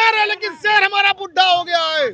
शेर है लेकिन शेर हमारा बुढ़ा हो गया है।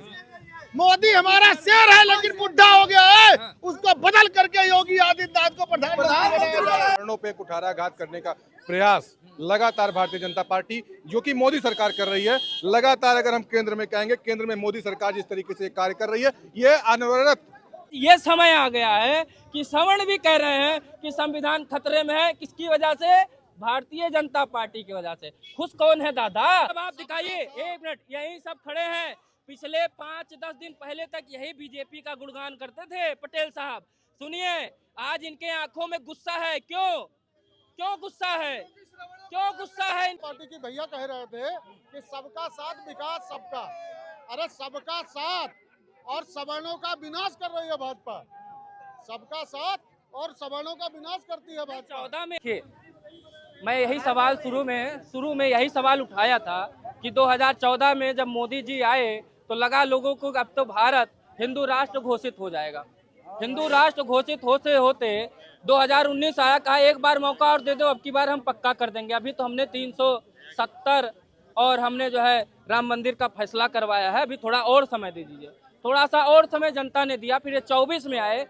मोदी हमारा शेर है लेकिन बुढ़ा हो गया है। उसको बदल करके योगी आदित्यनाथ को प्रधानमंत्री पे कुठाराघात करने का प्रयास लगातार भारतीय जनता पार्टी जो कि मोदी सरकार कर रही है। लगातार अगर हम केंद्र में कहेंगे, केंद्र में मोदी सरकार जिस तरीके से कार्य कर रही है, ये अनवरत ये समय आ गया है कि सवर्ण भी कह रहे हैं कि संविधान खतरे में है। किसकी वजह से? भारतीय जनता पार्टी की वजह से। खुश कौन है दादा? अब आप दिखाइए, एक मिनट, यही सब खड़े हैं। पिछले 5-10 दिन पहले तक यही बीजेपी का गुणगान करते थे पटेल साहब। सुनिए, आज इनके आंखों में गुस्सा है। क्यों गुस्सा है? क्यों गुस्सा है? पार्टी की भैया कह रहे थे कि सबका साथ विकास सबका। अरे सबका साथ और सवर्णों का विनाश कर रही है भाजपा। सबका साथ और सवर्णों का विनाश करती है भाजपा। 14 में मैं यही सवाल शुरू में यही सवाल उठाया था कि 2014 में जब मोदी जी आए तो लगा लोगों को अब तो भारत हिंदू राष्ट्र घोषित हो जाएगा। हिंदू राष्ट्र घोषित होते होते 2019 आया, कहा एक बार मौका और दे दो, अब की बार हम पक्का कर देंगे। अभी तो हमने 370 और हमने जो है राम मंदिर का फैसला करवाया है, अभी थोड़ा और समय दे दीजिए। थोड़ा सा और समय जनता ने दिया। फिर ये 24 में आए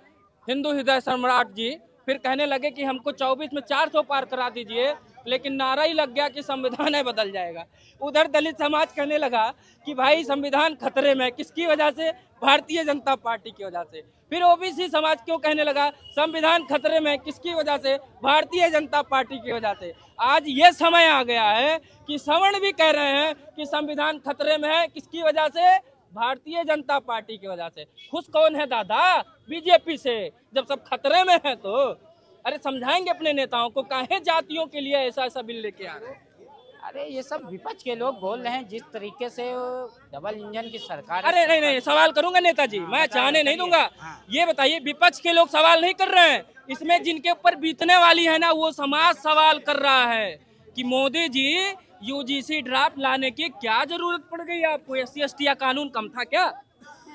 हिंदू हृदय सम्राट जी, फिर कहने लगे कि हमको 24 में 400 पार करा दीजिए, लेकिन नारा ही लग गया कि संविधान है बदल जाएगा। उधर दलित समाज कहने लगा कि भाई संविधान खतरे में। किसकी वजह से? भारतीय जनता पार्टी की वजह से। फिर ओबीसी समाज क्यों कहने लगा संविधान खतरे में? किसकी वजह से? भारतीय जनता पार्टी की वजह से। आज ये समय आ गया है कि सवर्ण भी कह रहे हैं कि संविधान खतरे में है। किसकी वजह से? भारतीय जनता पार्टी की वजह से। खुश कौन है दादा? बीजेपी से। जब सब खतरे में है तो अरे समझाएंगे अपने नेताओं को, काहे जातियों के लिए ऐसा बिल लेके आ रहे हैं। अरे ये सब विपक्ष के लोग बोल रहे हैं जिस तरीके से डबल इंजन की सरकार। अरे नहीं, सवाल करूंगा नेताजी, मैं चाहने नहीं दूंगा। ये बताइए, विपक्ष के लोग सवाल नहीं कर रहे हैं, इसमें जिनके ऊपर बीतने वाली है ना वो समाज सवाल कर रहा है कि मोदी जी यूजीसी ड्राफ्ट लाने की क्या जरूरत पड़ गई आपको? SC/ST का कानून कम था क्या?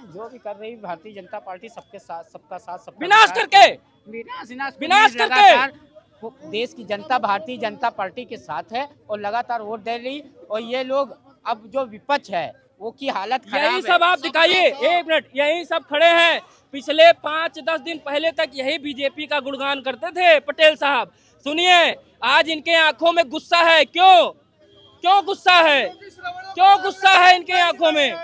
जो भी कर रही भारतीय जनता पार्टी सबके साथ, सबका साथ, सबका विनाश करके विनाश करके देश की जनता भारतीय जनता पार्टी के साथ है और लगातार वोट दे रही। और ये लोग अब जो विपक्ष है वो की हालत खराब है। यही सब आप दिखाइए, एक मिनट, यही सब खड़े हैं। पिछले 5-10 दिन पहले तक यही बीजेपी का गुणगान करते थे पटेल साहब। सुनिए, आज इनके आंखों में गुस्सा है। क्यों गुस्सा है? क्यों गुस्सा है इनके आंखों में?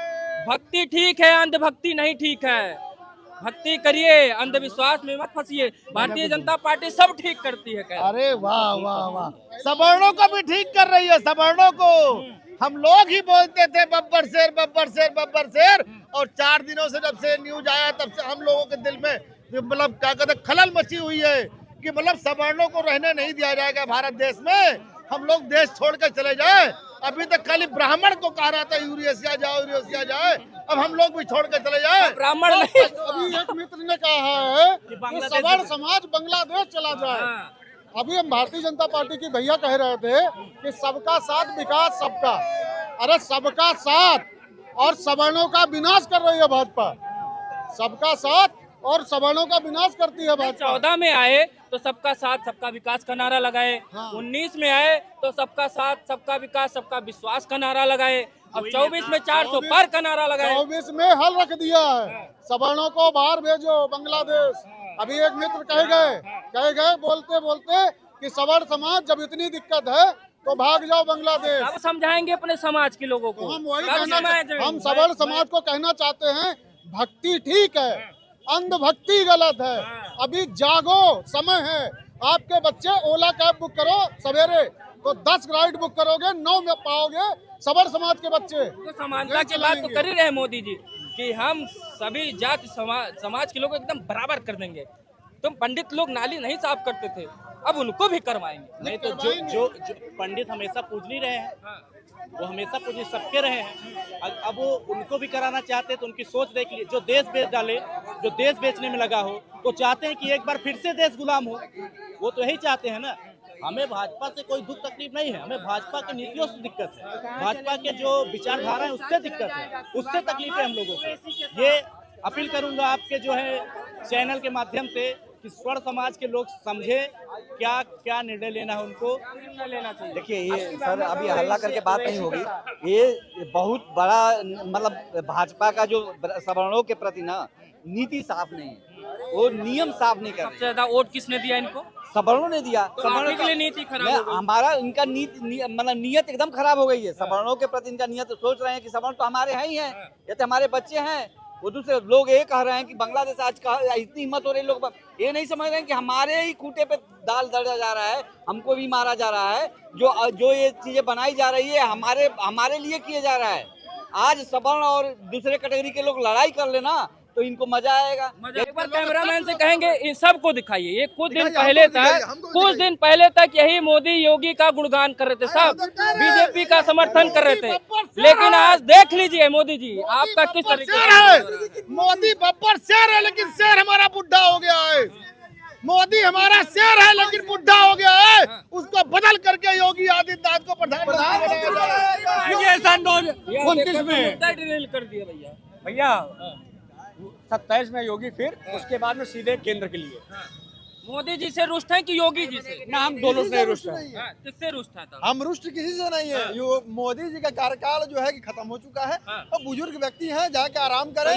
भक्ति ठीक है, अंधभक्ति नहीं ठीक है। भक्ति करिए, अंधविश्वास में मत फंसिए। भारतीय जनता पार्टी सब ठीक करती है। अरे वाह वाह वाह, सवर्णों को भी ठीक कर रही है। सवर्णों को हम लोग ही बोलते थे बब्बर शेर बब्बर शेर बब्बर शेर, और 4 दिनों से जब से न्यूज आया तब से हम लोगों के दिल में मतलब क्या कहते खलल मची हुई है कि मतलब सवर्णों को रहने नहीं दिया जाएगा भारत देश में। हम लोग देश छोड़ कर चले जाए। अभी तक खाली ब्राह्मण को कह रहा था यूरेशिया जाए, अब हम लोग भी छोड़ कर चले जाए। ब्राह्मण नहीं, अभी एक मित्र ने कहा है कि सवर्ण समाज बांग्लादेश चला जाए। अभी हम भारतीय जनता पार्टी की भैया कह रहे थे कि सबका साथ विकास सबका। अरे सबका साथ और सवर्णों का विनाश कर रही है भाजपा। सबका साथ और सवर्णों का विनाश करती है भाजपा। 14 में आए तो सबका साथ सबका विकास का नारा लगाए। 19 में आए तो सबका साथ सबका विकास सबका विश्वास का नारा लगाए। अब 24 में 400 पार का नारा लगाए। 24 में हल रख दिया है, सवर्णों को बाहर भेजो बांग्लादेश। अभी एक मित्र कह गए बोलते बोलते कि सवर्ण समाज जब इतनी दिक्कत है तो भाग जाओ बांग्लादेश। अब समझाएंगे अपने समाज के लोगों को। हम वही हम सवर्ण समाज को कहना चाहते हैं, भक्ति ठीक है, अंधभक्ति गलत है। अभी जागो, समय है। आपके बच्चे ओला कैब बुक करो सवेरे तो 10 राइड बुक करोगे, 9 में पाओगे सवर्ण समाज के बच्चे। तो समानता की बात तो कर ही रहे मोदी जी कि हम सभी जाति समाज के लोग एकदम बराबर कर देंगे। तुम पंडित लोग नाली नहीं साफ करते थे, अब उनको भी करवाएंगे। नहीं तो जो पंडित हमेशा पूज नहीं रहे हैं, वो हमेशा पूज सबके रहे हैं। अब वो उनको भी कराना चाहते हैं तो उनकी सोच देख लीजिए। जो देश बेच डाले, जो देश बेचने में लगा हो, तो चाहते हैं कि एक बार फिर से देश गुलाम हो। वो तो यही चाहते हैं ना। हमें भाजपा से कोई दुख तकलीफ नहीं है, हमें भाजपा की नीतियों से दिक्कत है, भाजपा के जो विचारधारा है उससे दिक्कत है, उससे तकलीफ है हम लोगों को। ये अपील करूंगा आपके जो है चैनल के माध्यम से कि स्वर्ण समाज के लोग समझे क्या क्या निर्णय लेना है उनको। लेना चाहिए। देखिए ये सर अभी हल्ला करके बात नहीं होगी। ये बहुत बड़ा मतलब भाजपा का जो सवर्णों के प्रति ना नीति साफ नहीं है, वो नियम साफ नहीं कर सबसे रहे। ज्यादा वोट किसने दिया इनको? सवर्णों ने दिया। सवर्णों के लिए नीति खराब हो गई। हमारा इनका मतलब नियत एकदम खराब हो गई है। सवर्णों के प्रति इनका नियत सोच रहे हैं कि सवर्ण तो हमारे हैं ही हैं, ये तो हमारे बच्चे हैं। वो दूसरे लोग ये कह रहे हैं कि बांग्लादेश आज का इतनी हिम्मत हो रही, लोग ये नहीं समझ रहे हैं कि हमारे ही खूंटे पे दाल दर्जा जा रहा है, हमको भी मारा जा रहा है। जो ये चीजें बनाई जा रही है हमारे लिए किए जा रहा है। आज सवर्ण और दूसरे कैटेगरी के लोग लड़ाई कर लेना तो इनको मजा आएगा। एक बार कैमरामैन से कहेंगे इन सबको दिखाइए। ये कुछ दिन पहले तक यही मोदी योगी का गुणगान कर रहे थे, सब बीजेपी का समर्थन कर रहे थे, लेकिन आज देख लीजिए मोदी जी आपका किस तरीके है। मोदी बब्बर शेर है, लेकिन शेर हमारा बुढ़ा हो गया है। मोदी हमारा शेर है लेकिन बुढ़ा हो गया है। उसको बदल करके योगी आदित्यनाथ को प्रधानमंत्री कर दिया भैया। भैया 27 में योगी, फिर उसके बाद में सीधे केंद्र के लिए। मोदी जी से रुष्ट है कि योगी जी से? ना, हम दोनों से रुष्ट हैं। किससे रुष्ट है? हम रुष्ट किसी से नहीं है। यो मोदी जी का कार्यकाल जो है कि खत्म हो चुका है और बुजुर्ग व्यक्ति हैं, जाके आराम करें।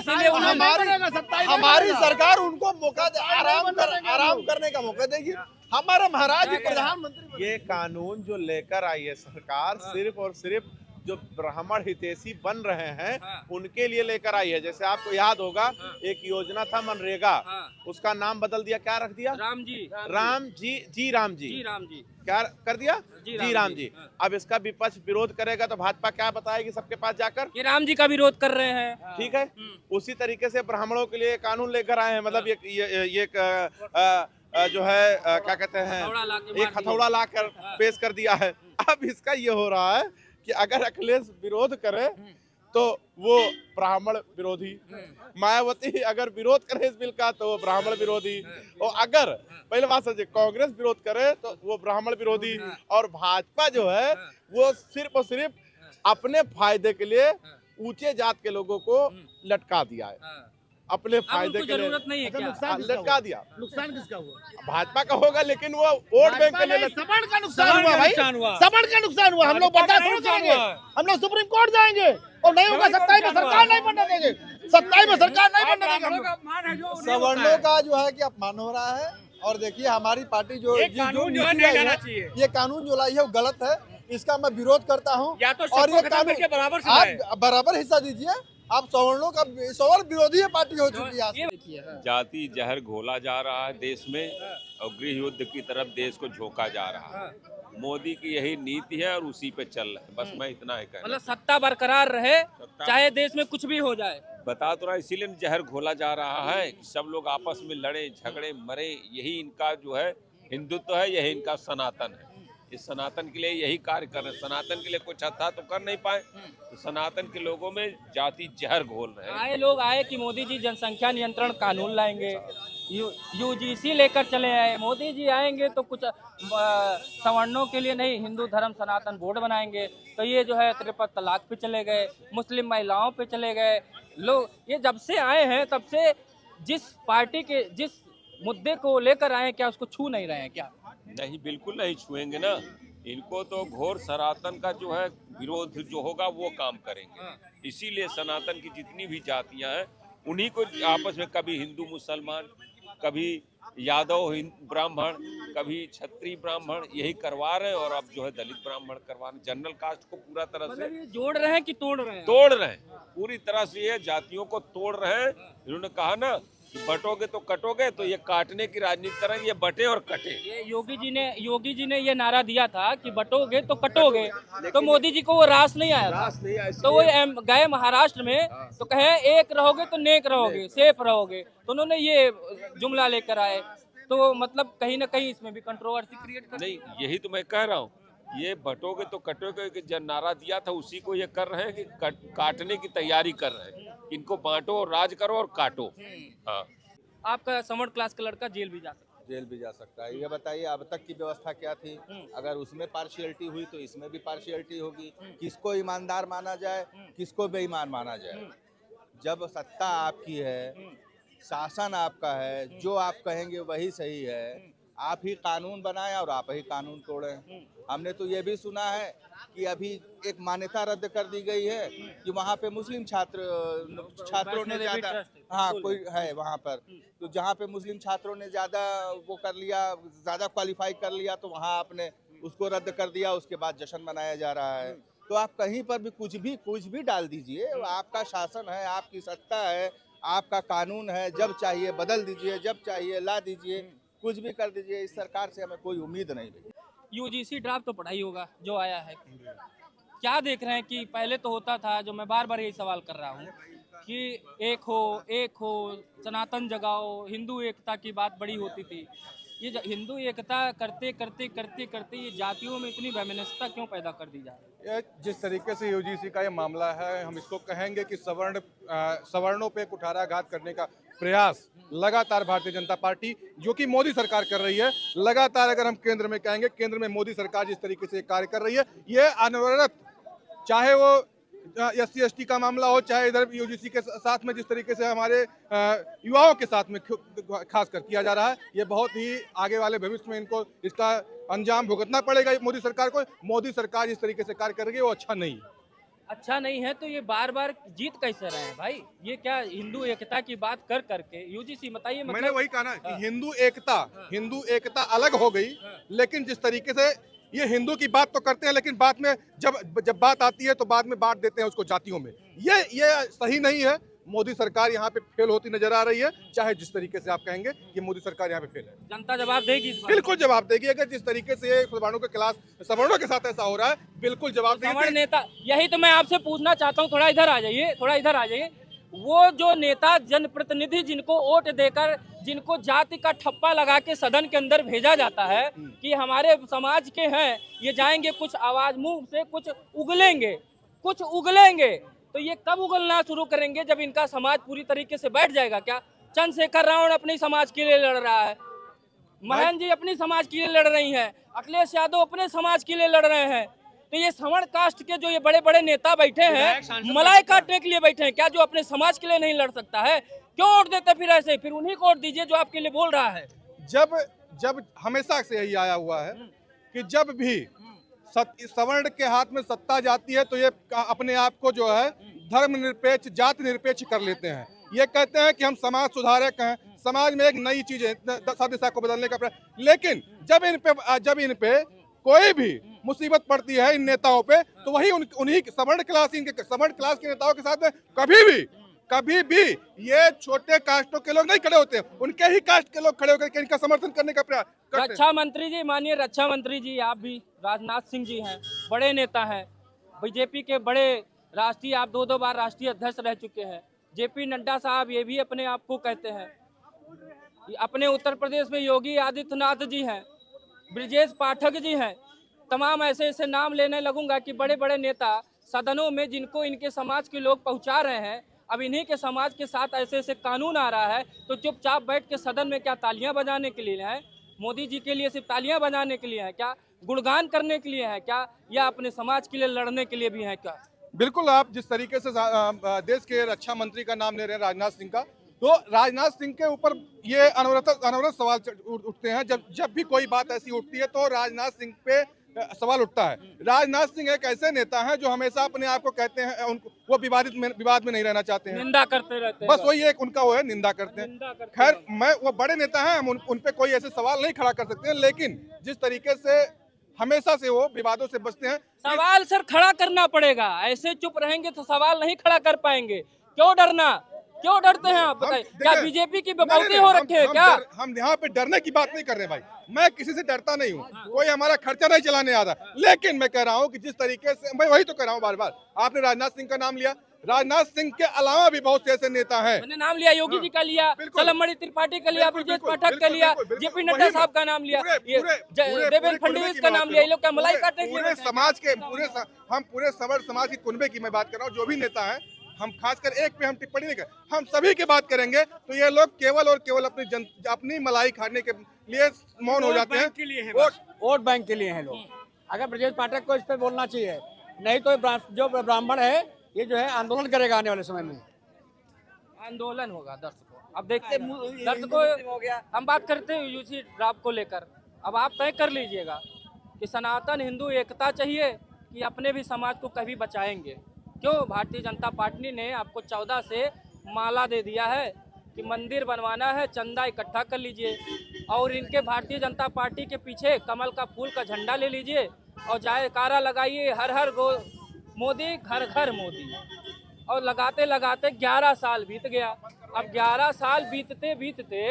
हमारी सरकार उनको मौका दे, आराम करने का मौका देगी। हमारे महाराज जी प्रधानमंत्री। ये कानून जो लेकर आई है सरकार, सिर्फ और सिर्फ जो ब्राह्मण हितैषी बन रहे हैं उनके लिए लेकर आई है। जैसे आपको याद होगा एक योजना था मनरेगा, उसका नाम बदल दिया, क्या रख दिया? राम जी क्या कर दिया? जी राम जी। अब इसका विपक्ष विरोध करेगा तो भाजपा क्या बताएगी सबके पास जाकर? ये राम जी का विरोध कर रहे हैं। ठीक है, उसी तरीके से ब्राह्मणों के लिए कानून लेकर आए हैं। मतलब ये जो है क्या कहते हैं, एक हथौड़ा ला कर पेश कर दिया है। अब इसका ये हो रहा है कि अगर अखिलेश विरोध करे तो वो ब्राह्मण विरोधी, मायावती अगर विरोध करे इस बिल का तो वो ब्राह्मण विरोधी, और अगर पहले बात समझे कांग्रेस विरोध करे तो वो ब्राह्मण विरोधी, और भाजपा जो है वो सिर्फ और सिर्फ अपने फायदे के लिए ऊंचे जात के लोगों को लटका दिया है, अपने फायदे के लिए जरूरत नहीं है क्या? लटका दिया। नुकसान किसका हुआ? भाजपा का होगा, लेकिन वो वोट बैंक के लिए सवर्ण का नुकसान हुआ भाई, सवर्ण का नुकसान हुआ। हम लोग बर्दाश्त नहीं करेंगे, हम लोग सुप्रीम कोर्ट जाएंगे और नहीं होगा। 27 में सरकार नहीं बनने देंगे, 27 में सरकार नहीं बनने देंगे। सवर्णों का जो है कि अपमान हो रहा है। और देखिए हमारी पार्टी जो ये कानून जो लाई है वो गलत है, इसका मैं विरोध करता हूँ। और ये कानून आप बराबर हिस्सा दीजिए। आप सवर्णों का सवर्ण विरोधी पार्टी हो चुकी है। जाति जहर घोला जा रहा है देश में और गृह युद्ध की तरफ देश को झोंका जा रहा है। मोदी की यही नीति है और उसी पे चल रहा है। बस मैं इतना ही कहना, मतलब सत्ता बरकरार रहे चाहे देश में कुछ भी हो जाए। बता तो रहा, इसीलिए जहर घोला जा रहा है कि सब लोग आपस में लड़े झगड़े मरे। यही इनका जो है हिंदुत्व है, यही इनका सनातन है। इस सनातन के लिए यही कार्य कर रहे हैं। सनातन के लिए कुछ अच्छा तो कर नहीं पाए, तो सनातन के लोगों में जाति जहर घोल रहे हैं। लोग आए कि मोदी जी जनसंख्या नियंत्रण कानून लाएंगे, यूजीसी लेकर चले आए। मोदी जी आएंगे तो कुछ सवर्णों के लिए नहीं, हिंदू धर्म सनातन बोर्ड बनाएंगे। तो ये जो है त्रिपद तलाक पे चले गए, मुस्लिम महिलाओं पे चले गए लोग। ये जब से आए हैं तब से जिस पार्टी के जिस मुद्दे को लेकर आए, क्या उसको छू नहीं रहे हैं क्या? नहीं, बिल्कुल नहीं छुएंगे ना। इनको तो घोर सनातन का जो है विरोध जो होगा वो काम करेंगे। इसीलिए सनातन की जितनी भी जातियां हैं उन्हीं को आपस में कभी हिंदू मुसलमान, कभी यादव ब्राह्मण, कभी क्षत्रिय ब्राह्मण यही करवा रहे हैं। और अब जो है दलित ब्राह्मण करवा रहे हैं। जनरल कास्ट को पूरा तरह से ये जोड़ रहे हैं कि तोड़ रहे हैं? तोड़ रहे हैं, पूरी तरह से ये जातियों को तोड़ रहे हैं। इन्होंने कहा ना कि बटोगे तो कटोगे, तो ये काटने की राजनीति करेंगे, ये बटे और कटे। ये योगी जी ने ये नारा दिया था कि बटोगे तो कटोगे, तो मोदी जी को वो रास नहीं आया था। तो वो गए महाराष्ट्र में तो कहे एक रहोगे तो नेक रहोगे, सेफ रहोगे, तो उन्होंने ये जुमला लेकर आए। तो मतलब कहीं ना कहीं इसमें भी कंट्रोवर्सी क्रिएट कर। नहीं, यही तो मैं कह रहा हूँ, ये बटोगे तो कटोगे कि जो नारा दिया था उसी को ये कर रहे हैं कि काटने की तैयारी कर रहे हैं। इनको बांटो और राज करो और काटो। हाँ, आपका सवर्ण क्लास का लड़का जेल भी जा सकता है? जेल भी जा सकता है। ये बताइए अब तक की व्यवस्था क्या थी? अगर उसमें पार्शियलिटी हुई तो इसमें भी पार्शियलिटी होगी। किसको ईमानदार माना जाए, किसको बेईमान माना जाए? जब सत्ता आपकी है, शासन आपका है, जो आप कहेंगे वही सही है। आप ही कानून बनाएं और आप ही कानून तोड़ें। हमने तो ये भी सुना है कि अभी एक मान्यता रद्द कर दी गई है कि वहाँ पे मुस्लिम छात्रों ने ज्यादा, हाँ कोई है वहाँ पर, तो जहाँ पे मुस्लिम छात्रों ने ज्यादा वो कर लिया, ज्यादा क्वालिफाई कर लिया, तो वहाँ आपने उसको रद्द कर दिया। उसके बाद जश्न मनाया जा रहा है। तो आप कहीं पर भी कुछ भी डाल दीजिए। आपका शासन है, आपकी सत्ता है, आपका कानून है। जब चाहिए बदल दीजिए, जब चाहिए ला दीजिए, कुछ भी कर दीजिए। इस सरकार से हमें कोई उम्मीद नहीं है। यूजीसी ड्राफ्ट तो पढ़ाई होगा जो आया है, क्या देख रहे हैं कि पहले तो होता था, जो मैं बार बार यही सवाल कर रहा हूँ कि एक हो सनातन जगाओ, हिंदू एकता की बात बड़ी होती थी। ये हिंदू एकता करते करते ये जातियों में इतनी वैमनस्यता क्यों पैदा कर दी जा रही है? जिस तरीके से यूजीसी का ये मामला है, हम इसको कहेंगे कि सवर्णों पे कुठाराघात करने का प्रयास लगातार भारतीय जनता पार्टी जो कि मोदी सरकार कर रही है, लगातार अगर हम केंद्र में कहेंगे, केंद्र में मोदी सरकार जिस तरीके से कार्य कर रही है, ये अनवरत, चाहे वो SC/ST का मामला हो, चाहे इधर यूजीसी के साथ में जिस तरीके से हमारे युवाओं के साथ में खासकर किया जा रहा है, ये बहुत ही आगे वाले भविष्य में इनको इसका अंजाम भुगतना पड़ेगा मोदी सरकार को। मोदी सरकार जिस तरीके से कार्य कर रही है वो अच्छा नहीं है। अच्छा नहीं है तो ये बार बार जीत कैसे रहे हैं भाई? ये क्या हिंदू एकता की बात कर करके यूजीसी बताइए, मतलब मैंने वही कहा ना कि हिंदू एकता अलग हो गई, लेकिन जिस तरीके से ये हिंदू की बात तो करते हैं, लेकिन बाद में जब बात आती है तो बाद में बांट देते हैं उसको जातियों में। ये सही नहीं है। मोदी सरकार यहाँ पे फेल होती नजर आ रही है, चाहे जिस तरीके से आप कहेंगे कि मोदी सरकार यहाँ पे फेल है। जनता जवाब देगी, बिल्कुल जवाब देगी। अगर जिस तरीके से सवर्णों के साथ ऐसा हो रहा है, बिल्कुल जवाब देगी। सवर्ण नेता, यही तो मैं आपसे पूछना चाहता हूँ, थोड़ा इधर आ जाइए। वो जो नेता जनप्रतिनिधि जिनको वोट देकर, जिनको जाति का ठप्पा लगा के सदन के अंदर भेजा जाता है कि हमारे समाज के हैं, ये जाएंगे कुछ आवाज मुंह से कुछ उगलेंगे, तो ये कब उगलना शुरू करेंगे? जब इनका समाज पूरी तरीके से बैठ जाएगा क्या? चंद्रशेखर रावण अपने समाज के लिए लड़ रहा है, महन जी अपनी समाज के लिए लड़ रही हैं, अखिलेश यादव अपने समाज के लिए लड़ रहे हैं। तो ये सवर्ण कास्ट के जो ये बड़े बड़े नेता बैठे हैं, मलाई काटने के लिए बैठे हैं क्या? जो अपने समाज के लिए नहीं लड़ सकता है, क्यों वोट देते फिर ऐसे? फिर उन्हीं को वोट दीजिए जो आपके लिए बोल रहा है। जब हमेशा से यही आया हुआ है कि जब भी सवर्ण के हाथ में सत्ता जाती है तो ये अपने आप को जो है धर्मनिरपेक्ष, जाति निरपेक्ष कर लेते हैं। ये कहते हैं कि हम समाज सुधारक हैं, समाज में एक नई चीज है, दिशा को बदलने का प्रयास। लेकिन जब इन पे कोई भी मुसीबत पड़ती है इन नेताओं पे, तो वही उन्हीं सवर्ण क्लास के नेताओं के साथ में कभी भी ये छोटे कास्टों के लोग नहीं खड़े होते, उनके ही कास्ट के लोग खड़े होकर इनका समर्थन करने का प्रयास करते हैं। रक्षा मंत्री जी, माननीय रक्षा मंत्री जी, आप भी, राजनाथ सिंह जी हैं, बड़े नेता हैं, बीजेपी के बड़े राष्ट्रीय, आप 2 बार राष्ट्रीय अध्यक्ष रह चुके हैं। JP नड्डा साहब ये भी अपने आप को कहते हैं। अपने उत्तर प्रदेश में योगी आदित्यनाथ जी हैं, ब्रिजेश पाठक जी हैं, तमाम ऐसे नाम लेने लगूंगा कि बड़े बड़े नेता सदनों में जिनको इनके समाज के लोग पहुंचा रहे हैं। अब इन्हीं के समाज के साथ ऐसे कानून आ रहा है तो चुपचाप बैठ के सदन में क्या तालियां बजाने के लिए है? मोदी जी के लिए सिर्फ तालियां बजाने के लिए है क्या? गुणगान करने के लिए है क्या? या अपने समाज के लिए लड़ने के लिए भी है क्या? बिल्कुल, आप जिस तरीके से देश के रक्षा मंत्री का नाम ले रहे हैं, राजनाथ सिंह का, तो राजनाथ सिंह के ऊपर ये अनवरत सवाल उठते हैं। जब भी कोई बात ऐसी उठती है तो राजनाथ सिंह पे सवाल उठता है। राजनाथ सिंह एक ऐसे नेता हैं जो हमेशा अपने आप को कहते हैं वो विवाद में नहीं रहना चाहते हैं, निंदा करते रहते हैं, बस वही एक उनका वो है, निंदा करते हैं। खैर, वो बड़े नेता हैं, हम उन पे कोई ऐसे सवाल नहीं खड़ा कर सकते हैं, लेकिन जिस तरीके से हमेशा से वो विवादों से बचते हैं। सवाल सर खड़ा करना पड़ेगा, ऐसे चुप रहेंगे तो सवाल नहीं खड़ा कर पाएंगे। क्यों डरना? क्यों डरते हैं आप? बताइए, क्या बीजेपी की बकौती हो रखे है क्या? हम यहाँ पे डरने की बात नहीं कर रहे भाई, मैं किसी से डरता नहीं हूँ, कोई हमारा खर्चा नहीं चलाने आ रहा। लेकिन मैं कह रहा हूँ कि जिस तरीके से, मैं वही तो कह रहा हूँ बार बार, आपने राजनाथ सिंह का नाम लिया, राजनाथ सिंह के अलावा भी बहुत से ऐसे नेता हैं। मैंने नाम लिया, योगी जी का लिया, सलमणि त्रिपाठी का लिया, ब्रिजेश पाठक का लिया, JP नड्डा साहब का नाम लिया, देवेंद्र फडणवीस का नाम लिया। ये लोग क्या मलाई काटने के लिए? हम पूरे सवर्ण समाज के कुनबे की मैं बात कर रहा हूँ, जो भी नेता है, हम खासकर एक पे हम टिप्पणी नहीं कर, हम सभी की बात करेंगे तो ये लोग केवल और केवल अपनी मलाई खाने के लिए मौन हो जाते हैं। वोट बैंक के लिए हैं लोग। अगर ब्रजेश पाठक को इस पर बोलना चाहिए, नहीं तो जो ब्राह्मण है ये जो है आंदोलन करेगा आने वाले समय में। आंदोलन होगा दर्शकों। अब देखते दर्शकों, हम बात करते हैं यूसी ड्राफ्ट को लेकर। अब आप तय कर लीजिएगा कि सनातन हिंदू एकता चाहिए कि अपने भी समाज को कभी बचाएंगे। क्यों भारतीय जनता पार्टी ने आपको 14 से माला दे दिया है कि मंदिर बनवाना है, चंदा इकट्ठा कर लीजिए और इनके भारतीय जनता पार्टी के पीछे कमल का फूल का झंडा ले लीजिए और जयकारा लगाइए, हर हर मोदी, घर घर मोदी। और लगाते लगाते 11 साल बीत गया। अब 11 साल बीतते बीतते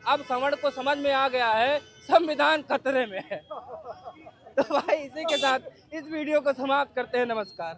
अब सवर्ण को समझ में आ गया है संविधान खतरे में है। तो भाई इसी के साथ इस वीडियो को समाप्त करते हैं। नमस्कार।